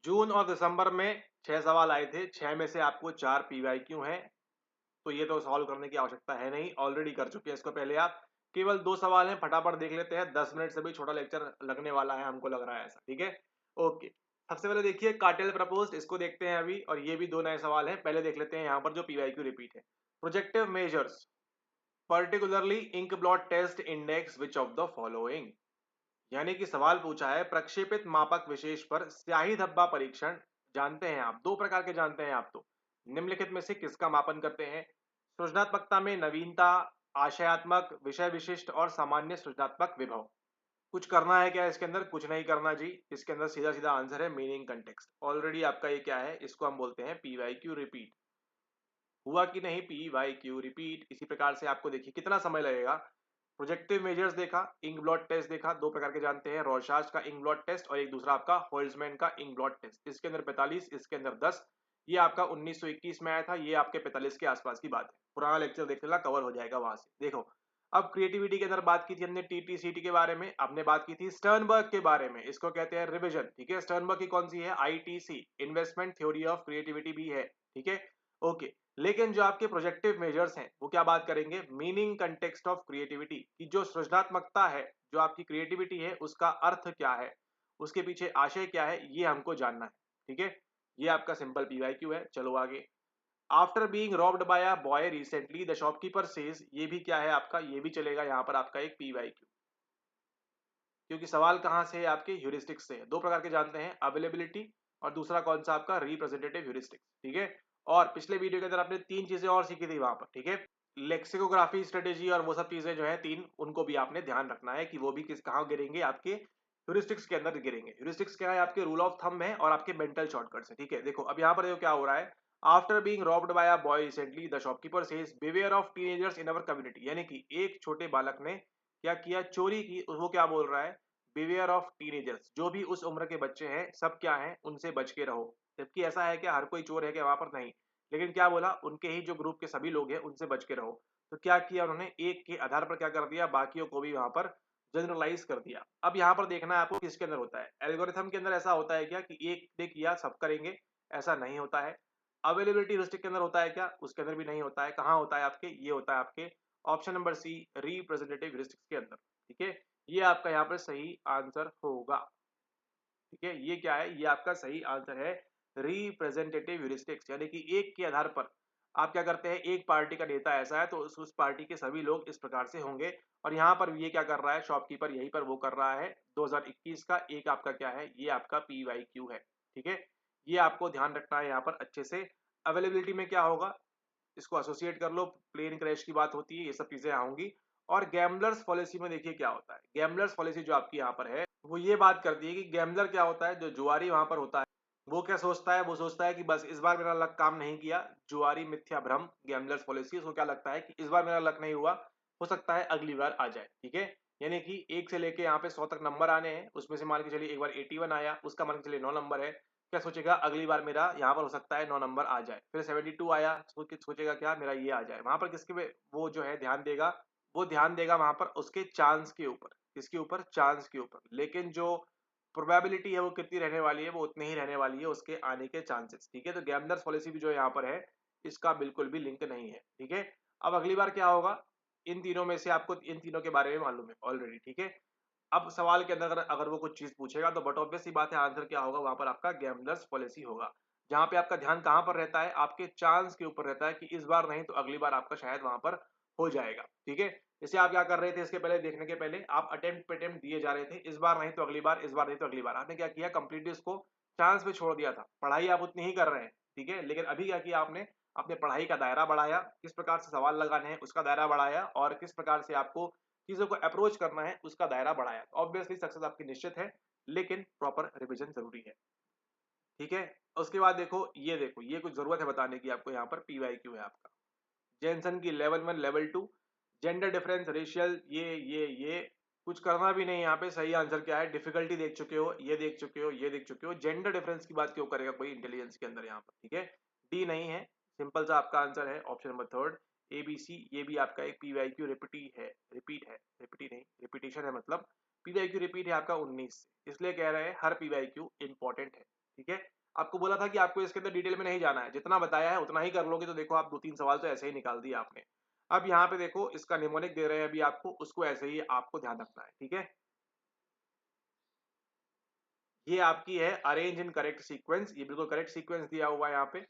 जून और दिसंबर में 6 सवाल आए थे, 6 में से आपको 4 पीवाईक्यू हैं, तो ये तो सॉल्व करने की आवश्यकता है नहीं, ऑलरेडी कर चुके हैं इसको पहले आप। केवल 2 सवाल हैं, फटाफट देख लेते हैं, 10 मिनट से भी छोटा लेक्चर लगने वाला है, हमको लग रहा है ऐसा, ठीक है? ओके, सबसे पहले देखिए कार्टेल प्रपोज्ड, इसको देखते हैं अभी, और ये भी 2 नए सवाल हैं, पहले देख लेते हैं यहाँ पर जो पीवाईक्यू रिपीट है। Projective measures, particularly ink blot test index which of the following, यानी कि सवाल पूछा है प्रक्षेपित मापक विशेष पर स्याही धब्बा परीक्षण जानते हैं आप, 2 प्रकार के जानते हैं आप तो, निम्नलिखित में से किसका मापन करते हैं? सृजनात्मकता में नवीनता, आशयात्मक, विषय विशिष्ट और सामान्य सृजनात्मक विभव। कुछ करना है क्या इसके अंदर? कुछ नहीं करना जी, इसके अंदर सीधा सीधा आंसर है मीनिंग कंटेक्स्ट। ऑलरेडी आपका ये क्या है, इसको हम बोलते हैं पीवाईक्यू रिपीट। हुआ कि नहीं पीवाईक्यू रिपीट? इसी प्रकार से आपको देखिए कितना समय लगेगा। प्रोजेक्टिव मेजर्स देखा, इंक ब्लॉट टेस्ट देखा, 2 प्रकार के जानते हैं, रॉरशाच का इंक ब्लॉट टेस्ट और एक दूसरा आपका होल्ट्जमैन का इंक ब्लॉट टेस्ट। इसके अंदर 45, इसके अंदर 10। ये आपका 1921 में आया था, ये आपके 45 के आसपास की बात है। पुराना लेक्चर देख लेना, कवर हो जाएगा वहां से। देखो, अब क्रिएटिविटी के अंदर बात की थी हमने टीटीसीटी के बारे में, आपने बात की थी स्टर्नबर्ग के बारे में, इसको कहते हैं रिविजन, ठीक है? स्टर्नबर्ग की कौन सी है? ITC, investment theory of creativity भी है, ठीक है? ओके, लेकिन जो आपके प्रोजेक्टिव मेजर्स हैं वो क्या बात करेंगे? मीनिंग कंटेक्स्ट ऑफ क्रिएटिविटी, की जो सृजनात्मकता है, जो आपकी क्रिएटिविटी है, उसका अर्थ क्या है, उसके पीछे आशय क्या है, ये हमको जानना है, ठीक है? ये आपका सिंपल पीवाईक्यू है। चलो आगे। After being robbed by a boy recently the shopkeeper says, ये भी क्या है आपका? ये भी चलेगा यहाँ पर आपका एक पीवाईक्यू, क्योंकि सवाल कहाँ से है? आपके ह्यूरिस्टिक्स से है। 2 प्रकार के जानते हैं, अवेलेबिलिटी और दूसरा कौन सा आपका? रिप्रेजेंटेटिव ह्यूरिस्टिक्स, ठीक है? और पिछले वीडियो के अंदर आपने 3 चीजें और सीखी थी वहां पर, ठीक है? लेक्सिकोग्राफी स्ट्रेटेजी और वो सब चीजें जो है 3, उनको भी आपने ध्यान रखना है कि वो भी किस कहाँ गिरेंगे? आपके ह्यूरिस्टिक्स के अंदर गिरेंगे। ह्यूरिस्टिक्स क्या है? आपके रूल ऑफ थंब है और आपके मेंटल शॉर्टकट्स है, ठीक है? देखो अब यहाँ पर देखो क्या हो रहा है। After being robbed by a boy recently the shopkeeper says beware of teenagers in our community, यानी कि एक छोटे बालक ने क्या किया? चोरी की। वो क्या बोल रहा है? बिवेयर ऑफ टीनेजर्स, जो भी उस उम्र के बच्चे हैं सब क्या हैं? उनसे बच के रहो। जबकि ऐसा है क्या? हर कोई चोर है क्या वहां पर? नहीं, लेकिन क्या बोला? उनके ही जो ग्रुप के सभी लोग हैं उनसे बच के रहो। तो क्या किया उन्होंने? एक के आधार पर क्या कर दिया? बाकियों को भी वहां पर जनरलाइज कर दिया। अब यहाँ पर देखना है आपको किसके अंदर होता है। एल्गोरिथम के अंदर ऐसा होता है क्या कि एक ने किया सब करेंगे? ऐसा नहीं होता है। अवेलेबिलिटी ह्यूरिस्टिक के अंदर होता है क्या? उसके अंदर भी नहीं होता है। कहाँ होता है आपके? ये होता है आपके option number C, representative heuristics के अंदर, ठीक है? ये आपका यहाँ पर सही आंसर होगा, ठीक है? ये क्या है? ये आपका सही आंसर है, रिप्रेजेंटेटिव ह्यूरिस्टिक्स, यानी कि एक के आधार पर आप क्या करते हैं? एक पार्टी का नेता ऐसा है तो उस पार्टी के सभी लोग इस प्रकार से होंगे। और यहाँ पर ये क्या कर रहा है? शॉपकीपर यहीं पर वो कर रहा है 2021 का एक आपका क्या है? ये आपका पीवाईक्यू है, ठीक है? ये आपको ध्यान रखना है यहाँ पर अच्छे से। अवेलेबिलिटी में क्या होगा? इसको एसोसिएट कर लो, प्लेन क्रैश की बात होती है, ये सब चीजें आऊंगी। और गैम्बलर्स पॉलिसी में देखिए क्या होता है। गैम्बलर्स पॉलिसी जो आपकी यहाँ पर है वो ये बात करती है कि गैम्बलर क्या होता है? जो जुआरी वहां पर होता है वो क्या सोचता है? वो सोचता है कि बस इस बार मेरा लक काम नहीं किया। जुआरी मिथ्या भ्रम, गैम्बलर्स पॉलिसी। उसको क्या लगता है कि इस बार मेरा लक नहीं हुआ, हो सकता है अगली बार आ जाए, ठीक है? यानी कि 1 से लेके यहाँ पे 100 तक नंबर आने हैं, उसमें से मान के चलिए एक बार 81 आया, उसका मान के चलिए 9 नंबर है। क्या सोचेगा? अगली बार मेरा यहाँ पर हो सकता है 9 नंबर आ जाए। फिर 72 आया, सोचेगा क्या? मेरा ये आ जाए। वहां पर किसके पे वो जो है ध्यान देगा? वो ध्यान देगा वहां पर उसके चांस के ऊपर। किसके ऊपर? चांस के ऊपर। लेकिन जो प्रोबेबिलिटी है वो कितनी रहने वाली है? वो उतनी ही रहने वाली है उसके आने के चांसेस, ठीक है? तो गैम्बलर्स पॉलिसी भी जो यहाँ पर है इसका बिल्कुल भी लिंक नहीं है, ठीक है? अब अगली बार क्या होगा? इन तीनों में से आपको इन तीनों के बारे में मालूम है ऑलरेडी, ठीक है? अब सवाल के अंदर अगर वो कुछ चीज पूछेगा तो बट ऑब्वियस सी बात है आंसर क्या होगा? वहां पर आपका गैम्बलर्स पॉलिसी होगा। जहां पे आपका ध्यान कहां पर रहता है? आपके चांस के ऊपर रहता है कि इस बार नहीं तो अगली बार आपका शायद वहां पर हो जाएगा, ठीक है? जैसे आप क्या कर रहे थे? इसके पहले देखने के पहले आप अटेम्प्ट पे अटेम्प्ट दिए जा रहे थे, इस बार नहीं तो अगली बार, इस बार नहीं तो अगली बार। आपने क्या किया? कंप्लीटली उसको चांस पे छोड़ दिया था। पढ़ाई आप उतनी ही कर रहे हैं, ठीक है? लेकिन अभी क्या किया आपने? अपने पढ़ाई का दायरा बढ़ाया, किस प्रकार से सवाल लगाने हैं उसका दायरा बढ़ाया, और किस प्रकार से आपको चीजों को अप्रोच करना है उसका दायरा बढ़ाया। ऑब्वियसली सक्सेस आपकी निश्चित है, लेकिन प्रॉपर रिवीजन जरूरी है, ठीक है? उसके बाद देखो ये कुछ जरूरत है बताने की आपको। यहाँ पर पीवाईक्यू है आपका जेनसन की level 1 level 2, gender difference racial, ये कुछ करना भी नहीं। यहाँ पे सही आंसर क्या है? डिफिकल्टी देख चुके हो, ये देख चुके हो, ये देख चुके हो। जेंडर डिफरेंस की बात क्यों करेगा कोई इंटेलिजेंस के अंदर यहाँ पर, ठीक है? डी नहीं है, सिंपल सा आपका आंसर है ऑप्शन नंबर थर्ड, ABC। ये भी आपका एक पीवाईक्यू रिपीट नहीं, रिपीटेशन है, मतलब पीवाईक्यू रिपीट है आपका 19 से, इसलिए कह रहे हैं हर पीवाईक्यू इंपॉर्टेंट है, ठीक है। आपको बोला था कि आपको इसके अंदर डिटेल में नहीं जाना है, जितना बताया है उतना ही कर लोगे तो देखो आप 2-3 सवाल तो ऐसे ही निकाल दिए आपने। अब यहाँ पे देखो इसका निमोनिक दे रहे हैं अभी आपको, उसको ऐसे ही आपको ध्यान रखना है, ठीक है। ये आपकी है अरेंज इन करेक्ट सीक्वेंस, ये बिल्कुल करेक्ट सीक्वेंस दिया हुआ है यहाँ पे।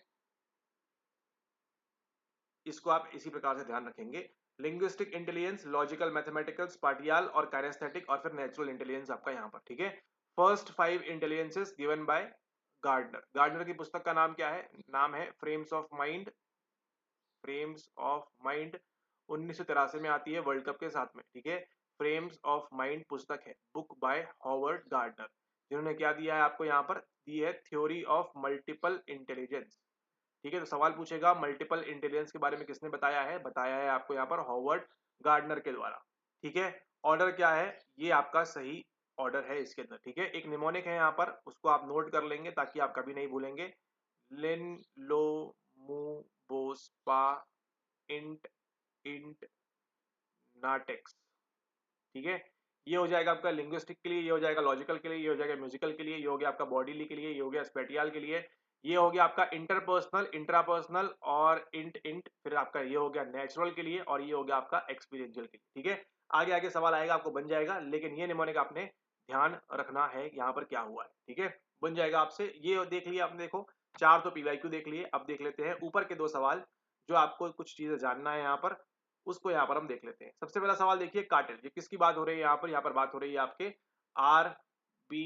इसको आप इसी प्रकार से ध्यान रखेंगे। लिंग्विस्टिक इंटेलिजेंस, लॉजिकल मैथमेटिकल, स्पाटियल और काइनेस्थेटिक और फिर नेचुरल इंटेलिजेंस आपका यहाँ पर, ठीक है। First 5 intelligences given by Gardner. Gardner की पुस्तक का नाम क्या है? नाम है frames of mind. Frames of mind 1983 में आती है वर्ल्ड कप के साथ में, ठीक है। फ्रेम्स ऑफ माइंड पुस्तक है, बुक बाय हॉवर्ड गार्डनर, जिन्होंने क्या दिया है आपको यहाँ पर, दी है थ्योरी ऑफ मल्टीपल इंटेलिजेंस, ठीक है। तो सवाल पूछेगा मल्टीपल इंटेलिजेंस के बारे में किसने बताया है? बताया है आपको यहाँ पर हॉवर्ड गार्डनर के द्वारा, ठीक है। ऑर्डर क्या है? ये आपका सही ऑर्डर है इसके अंदर, ठीक है। एक निमोनिक है यहाँ पर, उसको आप नोट कर लेंगे ताकि आप कभी नहीं भूलेंगे। लिन लो मू बो स्पा इंट इंट नाटेक्स, ठीक है। ये हो जाएगा आपका लिंग्विस्टिक के लिए, ये हो जाएगा लॉजिकल के लिए, ये हो जाएगा म्यूजिकल के लिए, ये हो गया आपका बॉडीली के लिए, ये हो गया स्पेटियल के लिए, ये हो गया आपका इंटरपर्सनल, इंट्रापर्सनल और इंट इंट, फिर आपका ये हो गया नेचुरल के लिए और ये हो गया आपका एक्सपीरियंशियल के लिए, ठीक है। आगे आगे सवाल आएगा आपको बन जाएगा, लेकिन ये निमोनिक आपने ध्यान रखना है यहाँ पर क्या हुआ है, ठीक है। बन जाएगा आपसे, ये देख लिया आपने, देखो 4 तो पीवाईक्यू देख लिए। अब देख लेते हैं ऊपर के 2 सवाल, जो आपको कुछ चीजें जानना है यहाँ पर, उसको यहाँ पर हम देख लेते हैं। सबसे पहला सवाल देखिए, कार्टेल, ये किसकी बात हो रही है यहाँ पर बात हो रही है आपके आर बी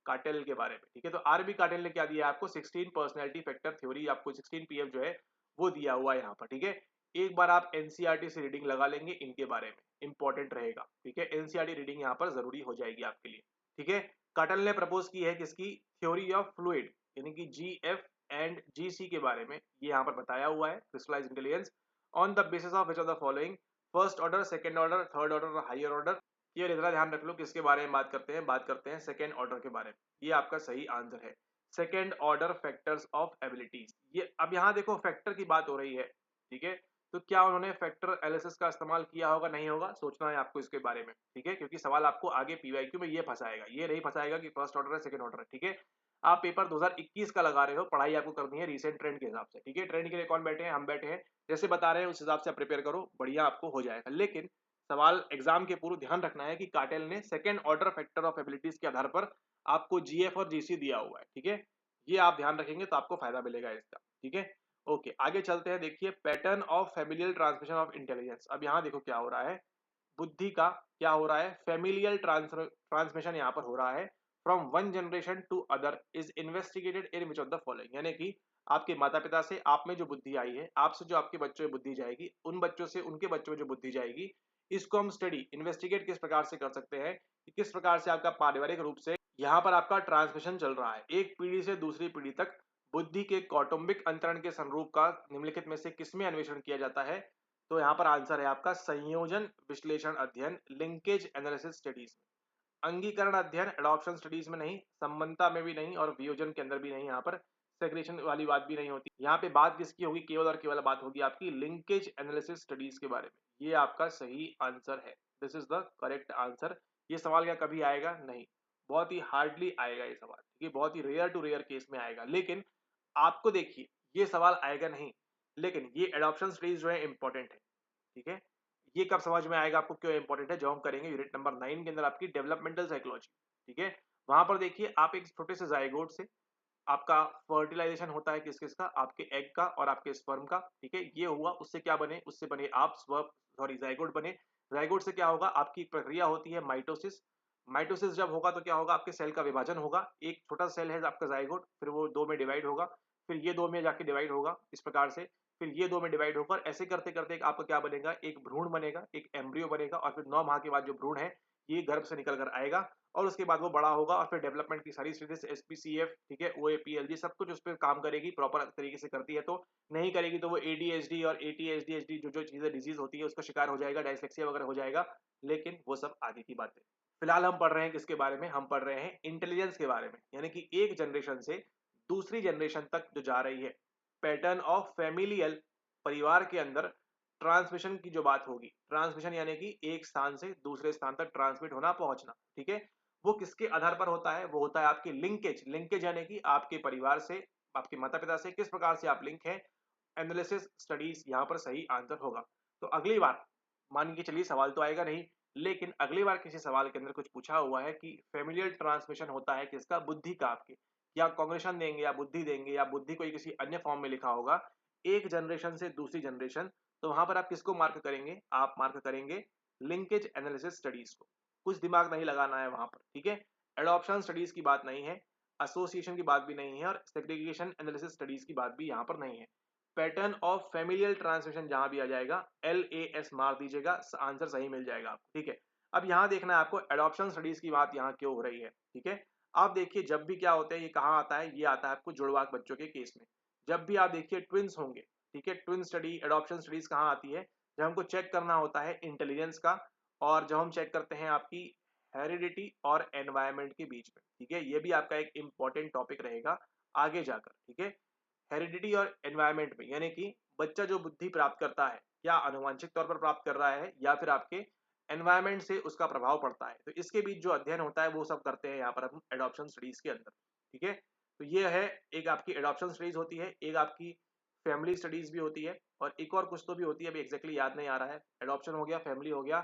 कार्टेल के बारे में, ठीक है। तो आर बी कार्टेल ने क्या दिया है आपको? 16 पर्सनैलिटी फैक्टर थ्योरी, आपको 16 पीएफ जो है वो दिया हुआ है यहाँ पर, ठीक है। एक बार आप एनसीईआरटी से रीडिंग लगा लेंगे इनके बारे में, इंपॉर्टेंट रहेगा, ठीक है। एनसीईआरटी रीडिंग यहाँ पर जरूरी हो जाएगी आपके लिए, ठीक है। कार्टेल ने प्रपोज की है किसकी? थ्योरी ऑफ फ्लूइड, यानी कि जीएफ एंड जीसी के बारे में ये यहाँ पर बताया हुआ है, crystallize intelligence on the basis of which of the following, first order, second order, third order और हायर ऑर्डर। केवल इतना ध्यान रख लो किसके बारे में बात करते हैं सेकंड ऑर्डर के बारे में। ये आपका सही आंसर है, second order factors of abilities. ये अब यहाँ देखो फैक्टर की बात हो रही है, ठीक है। तो क्या उन्होंने फैक्टर एनालिसिस का इस्तेमाल किया होगा? नहीं होगा, सोचना है आपको इसके बारे में, ठीक है। क्योंकि सवाल आपको आगे पीवाईक्यू में ये फंसाएगा, ये नहीं फंसाएगा कि फर्स्ट ऑर्डर है सेकंड ऑर्डर है, ठीक है। आप पेपर 2021 का लगा रहे हो, पढ़ाई आपको करनी है रिसेंट ट्रेंड के हिसाब से, ठीक है। ट्रेंड के लिए कौन बैठे हैं? हम बैठे हैं। जैसे बता रहे हैं उस हिसाब से आप प्रिपेयर करो, बढ़िया आपको हो जाएगा। लेकिन सवाल एग्जाम के पूर्व ध्यान रखना है कि कार्टेल ने second order factor of abilities के आधार पर आपको जीएफ और जीसी दिया हुआ है, ठीक है। ये आप ध्यान रखेंगे तो आपको फायदा मिलेगा इसका, ठीक है। ओके, आगे चलते हैं। देखिए pattern of familial transmission of intelligence. अब यहाँ देखो क्या हो रहा है, बुद्धि का क्या हो रहा है? फैमिलियल ट्रांसमिशन यहाँ पर हो रहा है। From one generation to other is investigated in which of the following, यानी कि आपके माता पिता से आप में जो बुद्धि आई है, आपसे जो आपके बच्चों में बुद्धि जाएगी, उन बच्चों से उनके बच्चों में जो बुद्धि जाएगी, इसको हम स्टडी इन्वेस्टिगेट किस प्रकार से कर सकते हैं कि किस प्रकार से आपका पारिवारिक रूप से यहाँ पर आपका ट्रांसमिशन चल रहा है एक पीढ़ी से दूसरी पीढ़ी तक। बुद्धि के कौटुंबिक अंतरण के संरूप का निम्नलिखित में से किसमें अन्वेषण किया जाता है? तो यहाँ पर आंसर है आपका संयोजन विश्लेषण अध्ययन, लिंकेज एनालिसिस स्टडीज में। अंगीकरण अध्ययन एडॉप्शन स्टडीज में नहीं, संबंधता में भी नहीं और वियोजन के अंदर भी नहीं, यहाँ पर सेग्रेगेशन वाली बात भी नहीं होती। यहाँ पे बात किसकी होगी? केवल और केवल बात होगी आपकी लिंकेज एनालिसिस स्टडीज के बारे में। ये आपका सही आंसर है, this is the correct answer. ये सवाल क्या कभी आएगा? नहीं, बहुत ही हार्डली आएगा ये सवाल, ठीक है। बहुत ही रेयर टू रेयर केस में आएगा, लेकिन आपको देखिए ये सवाल आएगा नहीं, लेकिन ये एडॉप्शन स्टडीज जो है इंपॉर्टेंट है, ठीक है। ये कब समझ में आएगा आपको क्यों इंपॉर्टेंट है? जो हम करेंगे यूनिट नंबर 9 के अंदर आपकी डेवलपमेंटल साइकोलॉजी, ठीक है। वहां पर देखिए आप एक छोटे से जाइगोट से आपका फर्टिलाइजेशन होता है, किस किस का? आपके एग का और आपके स्पर्म का, ठीक है। ये हुआ, उससे क्या बने? उससे बने आप जाइगोट बने। जाइगोट से क्या होगा? आपकी एक प्रक्रिया होती है माइटोसिस। माइटोसिस जब होगा तो क्या होगा? आपके सेल का विभाजन होगा। एक छोटा सेल है आपका जाइगोट, फिर वो 2 में डिवाइड होगा, फिर ये 2 में जाके डिवाइड होगा इस प्रकार से, फिर ये 2 में डिवाइड होकर ऐसे करते करते आपका क्या बनेगा? एक भ्रूण बनेगा, एक एम्ब्रियो बनेगा और फिर 9 माह के बाद जो भ्रूण है ये गर्भ से निकल कर आएगा और उसके बाद वो बड़ा होगा और फिर डेवलपमेंट की सारी स्टेजेस एसपीसीएफ, ठीक है, ओएपीएलजी सब कुछ उस पर काम करेगी, प्रॉपर तरीके से करती है। तो नहीं करेगी तो वो एडीएचडी और एटीएसडी जो जो चीजें डिजीज होती है उसका शिकार हो जाएगा, डायस्लेक्सिया वगैरह हो जाएगा। लेकिन वो सब आगे की बात है। फिलहाल हम पढ़ रहे हैं किसके बारे में? हम पढ़ रहे हैं इंटेलिजेंस के बारे में, यानी कि एक जनरेशन से दूसरी जनरेशन तक जो जा रही है। पैटर्न ऑफ फैमिलियल, परिवार के अंदर ट्रांसमिशन की जो बात होगी, ट्रांसमिशन यानी कि एक स्थान से दूसरे स्थान तक ट्रांसमिट होना, पहुंचना, ठीक है। वो किसके आधार पर होता है? वो होता है आपकी लिंकेज। लिंकेज यानी कि आपके परिवार से, आपके माता-पिता से किस प्रकार से आप लिंक हैं, एनालिसिस स्टडीज़ यहाँ पर सही आंसर होगा। तो अगली बार मान के चलिए सवाल तो आएगा नहीं, लेकिन अगली बार किसी सवाल के अंदर कुछ पूछा हुआ है कि फ़ैमिलियल ट्रांसमिशन होता है किसका? बुद्धि का आपके। या कॉग्निशन देंगे या बुद्धि देंगे या बुद्धि कोई किसी अन्य फॉर्म में लिखा होगा, एक जनरेशन से दूसरी जनरेशन, तो वहाँ पर आप किसको मार्क करेंगे? आप मार्क करेंगे लिंकेज एनालिसिस स्टडीज़ को। कुछ दिमाग नहीं लगाना है वहाँ पर, ठीक है? एडॉप्शन स्टडीज़ की बात नहीं है, एसोसिएशन की बात भी नहीं है और सेग्रीगेशन एनालिसिस स्टडीज़ की बात भी यहाँ पर नहीं है। पैटर्न ऑफ फैमिलियल ट्रांसमिशन जहाँ भी आ जाएगा, LAS मार दीजिएगा, आंसर सही मिल जाएगा आपको, ठीक है? अब यहाँ देखना है आपको एडॉप्शन स्टडीज़ की बात यहाँ क्यों हो रही है, ठीक है? आप देखिए जब भी क्या होता है, ये कहाँ आता है? ये आता है आपको जुड़वाक बच्चों के केस में। जब भी आप देखिए ट्विन्स होंगे, ठीक है? ट्विन स्टडी, एडॉप्शन स्टडीज़ कहाँ आती है? जब हमको चेक करना होता है इंटेलिजेंस का और जब हम चेक करते हैं आपकी हेरिडिटी और एनवायरनमेंट के बीच में, ठीक है? ये भी आपका एक इम्पोर्टेंट टॉपिक रहेगा आगे जाकर, ठीक है? हेरिडिटी और एनवायरनमेंट में यानी कि बच्चा जो बुद्धि प्राप्त करता है, क्या आनुवंशिक तौर पर प्राप्त कर रहा है या फिर आपके एनवायरनमेंट से उसका प्रभाव पड़ता है। तो इसके बीच जो अध्ययन होता है वो सब करते हैं यहाँ पर हम एडॉप्शन स्टडीज़ के अंदर, ठीक है? तो ये है, एक आपकी एडॉप्शन स्टडीज़ होती है, एक आपकी फैमिली स्टडीज़ भी होती है और एक और कुछ तो भी होती है, अभी एग्ज़ैक्टली याद नहीं आ रहा है। एडॉप्शन हो गया, फैमिली हो गया,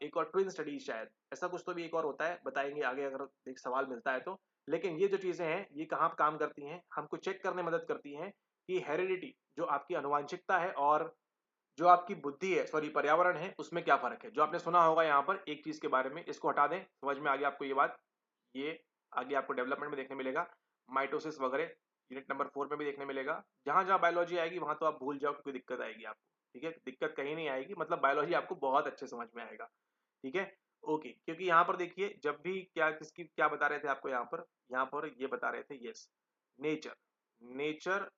एक और ट्विन स्टडीज़ शायद, ऐसा कुछ तो भी एक और होता है, बताएँगे आगे अगर एक सवाल मिलता है तो। लेकिन ये जो चीज़ें हैं, ये कहाँ काम करती हैं? हमको चेक करने में मदद करती हैं कि हेरिडिटी जो आपकी आनुवांशिकता है और जो आपकी बुद्धि है, सॉरी पर्यावरण है, उसमें क्या फ़र्क है? जो आपने सुना होगा यहाँ पर एक चीज़ के बारे में, इसको हटा दें, समझ में आ गया आपको ये बात। ये आगे आपको डेवलपमेंट में देखने मिलेगा, माइटोसिस वगैरह यूनिट नंबर 4 में भी देखने मिलेगा। जहाँ-जहाँ बायोलॉजी आएगी वहाँ तो आप भूल जाओ, क्योंकि दिक्कत आएगी आपको, ठीक है? दिक्कत कहीं नहीं आएगी, मतलब बायोलॉजी आपको बहुत अच्छे समझ में आएगा, ठीक है? ओके, क्योंकि यहाँ पर देखिए जब भी क्या किसकी क्या बता रहे थे आपको यहाँ पर ये बता रहे थे, yes, nature. Nature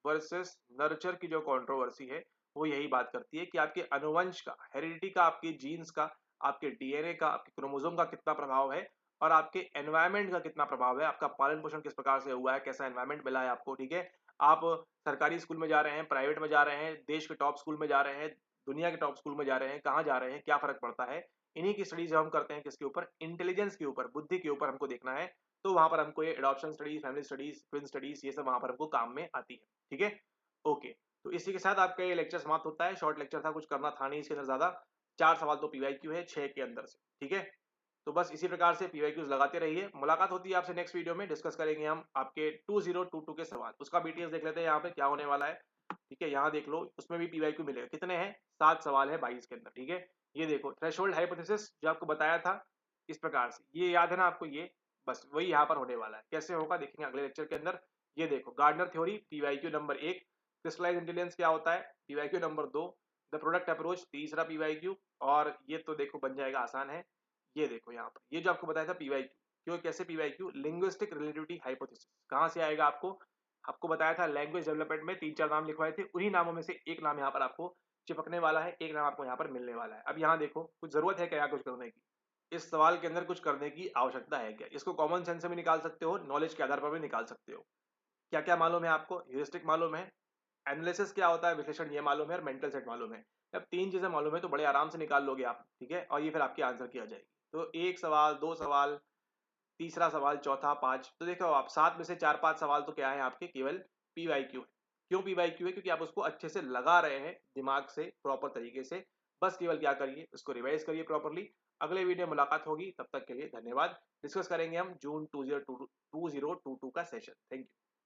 versus nurture की जो कंट्रोवर्सी है, वो यही बात करती है कि आपके अनुवंश का, हेरिडिटी का, आपके जीन्स का, आपके डीएनए का, आपके क्रोमोसोम का कितना प्रभाव है और आपके एनवायरनमेंट का कितना प्रभाव है, आपका पालन-पोषण किस प्रकार से हुआ है, कैसा एनवायरनमेंट मिला है आपको, ठीक है? आप सरकारी स्कूल में जा रहे हैं, प्राइवेट में जा रहे हैं, देश के टॉप स्कूल में जा रहे हैं, दुनिया के टॉप स्कूल में जा रहे हैं, कहाँ जा रहे हैं, क्या फ़र्क पड़ता है? इन्हीं की स्टडीज़ हम करते हैं किसके ऊपर? इंटेलिजेंस के ऊपर, बुद्धि के ऊपर हमको देखना है। तो वहाँ पर हमको ये adoption studies, family studies, twin studies, ये सब वहाँ पर हमको काम में आती है, ठीक है? ओके, तो इसी के साथ आपका ये लेक्चर समाप्त होता है। शॉर्ट लेक्चर था, कुछ करना था नहीं इसके अंदर ज़्यादा। 4 सवाल तो पीवाईक्यू है 6 के अंदर से, ठीक है? तो बस इसी प्रकार से पीवाईक्यूज़ लगाते रहिए। मुलाकात होती है आपसे नेक्स्ट वीडियो में, डिस्कस करेंगे हम आपके 2022 के सवाल। उसका बीटीएस देख लेते हैं यहाँ पे क्या होने वाला है, ठीक है? यहाँ देख लो, उसमें भी पीवाईक्यू मिलेगा। कितने हैं? 7 सवाल है 22 के अंदर, ठीक है? ये देखो थ्रेशोल्ड हाइपोथेसिस जो आपको बताया था, इस प्रकार से। ये याद है ना आपको ये? बस वही यहाँ पर होने वाला है। कैसे होगा देखेंगे अगले लेक्चर के अंदर। ये देखो Gardner theory PYQ number 1, crystallized intelligence क्या होता है, PYQ number 2, the product approach तीसरा पीवाईक्यू, और ये तो देखो बन जाएगा, आसान है। ये देखो यहाँ पर ये जो आपको बताया था पीवाईक्यू, क्यों कैसे पीवाईक्यू, लिंग्विस्टिक रिलेटिविटी हाइपोथेसिस कहाँ से आएगा आपको, आपको बताया था लैंग्वेज डेवलपमेंट में 3-4 नाम लिखवाए थे, उन्हीं नामों में से एक नाम यहाँ पर आपको चिपकने वाला है, एक नाम आपको यहाँ पर मिलने वाला है। अब यहाँ देखो कुछ जरूरत है क्या कुछ करने की, इस सवाल के अंदर कुछ करने की आवश्यकता है क्या? इसको कॉमन सेंस से भी निकाल सकते हो, नॉलेज के आधार पर भी निकाल सकते हो। क्या क्या मालूम है आपको? ह्यूरिस्टिक मालूम है, एनालिसिस क्या होता है, विश्लेषण ये मालूम है और मेंटल सेट मालूम है। जब 3 चीजें मालूम है तो बड़े आराम से निकाल लोगे आप, ठीक है? और ये फिर आपकी आंसर की आ जाएगी। तो 1 सवाल, 2 सवाल, तीसरा सवाल, चौथा, 5, तो देखो आप 7 में से 4-5 सवाल तो क्या है आपके, केवल पीवाईक्यू है। क्यों पीवाईक्यू है? क्योंकि आप उसको अच्छे से लगा रहे हैं दिमाग से, प्रॉपर तरीके से। बस केवल क्या करिए, उसको रिवाइज करिए प्रॉपरली। अगले वीडियो में मुलाकात होगी, तब तक के लिए धन्यवाद। डिस्कस करेंगे हम जून 2022 का सेशन। Thank you.